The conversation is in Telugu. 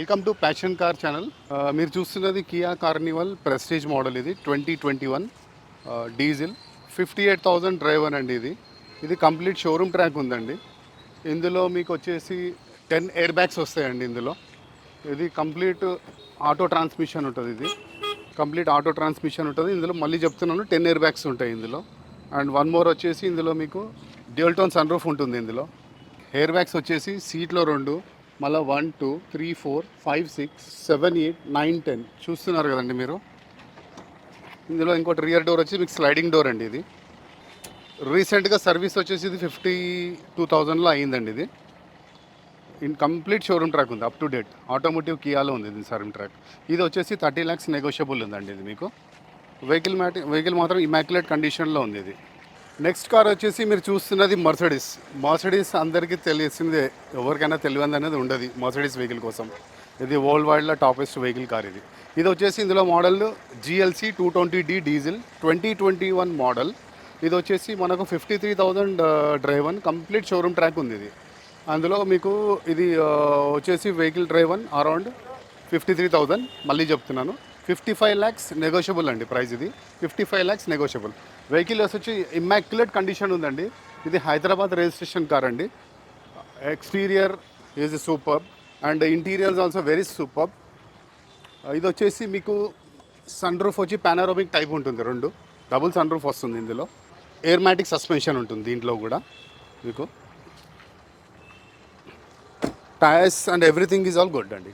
Welcome to passion car channel. మీరు చూస్తున్నది కియా కార్నివల్ ప్రెస్టీజ్ మోడల్. ఇది 2021 డీజిల్ 58,000 డ్రైవర్ అండి. ఇది కంప్లీట్ షోరూమ్ ట్రాక్ ఉందండి. ఇందులో మీకు వచ్చేసి 10 ఎయిర్ బ్యాగ్స్ వస్తాయండి. ఇది కంప్లీట్ ఆటో ట్రాన్స్మిషన్ ఉంటుంది. కంప్లీట్ ఆటో ట్రాన్స్మిషన్ ఉంటుంది. ఇందులో మళ్ళీ చెప్తున్నాను 10 ఎయిర్ బ్యాగ్స్ ఉంటాయి ఇందులో. అండ్ వన్ మోర్ వచ్చేసి ఇందులో మీకు డ్యూయల్ టోన్ సన్ రూఫ్ ఉంటుంది. ఇందులో ఎయిర్ బ్యాగ్స్ వచ్చేసి సీట్లో 2, మళ్ళీ 1, 2, 3, 4, 5, 6, 7, 8, 9, 10 చూస్తున్నారు కదండి మీరు. ఇందులో ఇంకోటి రియర్ డోర్ వచ్చి మీకు స్లైడింగ్ డోర్ అండి. ఇది రీసెంట్గా సర్వీస్ వచ్చేసి ఇది 52,000లో అయ్యిందండి. ఇది కంప్లీట్ షోరూమ్ ట్రాక్ ఉంది, అప్ టు డేట్. ఆటోమోటివ్ కియాలో ఉంది ఇది షోరూమ్ ట్రాక్. ఇది వచ్చేసి 30 lakhs నెగోషియబుల్ ఉందండి. ఇది మీకు వెహికల్ మాత్రం ఇమాక్యులేట్ కండిషన్లో ఉంది. ఇది నెక్స్ట్ కార్ వచ్చేసి మీరు చూస్తున్నది మర్సిడీస్ అందరికీ తెలిసిందే, ఎవరికైనా తెలియదు అనేది ఉండదు మర్సిడీస్ వెహికల్ కోసం. ఇది వరల్డ్ వైడ్లో టాపెస్ట్ వెహికల్ కార్. ఇది వచ్చేసి ఇందులో model GLC 220D diesel 2021 model. ఇది వచ్చేసి మనకు 53,000 డ్రైవన్ కంప్లీట్ షోరూమ్ ట్రాక్ ఉంది. ఇది అందులో మీకు ఇది వచ్చేసి వెహికల్ డ్రైవన్ అరౌండ్ 53,000. మళ్ళీ చెప్తున్నాను 55 lakhs నెగోషియబుల్ అండి ప్రైస్. ఇది 55 lakhs నెగోషియబుల్. వెహికల్ వచ్చి ఇమ్మాక్యులేట్ కండిషన్ ఉందండి. ఇది హైదరాబాద్ రిజిస్ట్రేషన్ కార్ అండి. Exterior is super and interiors also very super. ఇది వచ్చేసి మీకు సన్ రూఫ్ వచ్చి పానోరామిక్ టైప్ ఉంటుంది. 2 డబుల్ సన్ రూఫ్ వస్తుంది. ఇందులో ఎయిర్మాటిక్ సస్పెన్షన్ ఉంటుంది. దీంట్లో కూడా మీకు tyres and everything is all good అండి.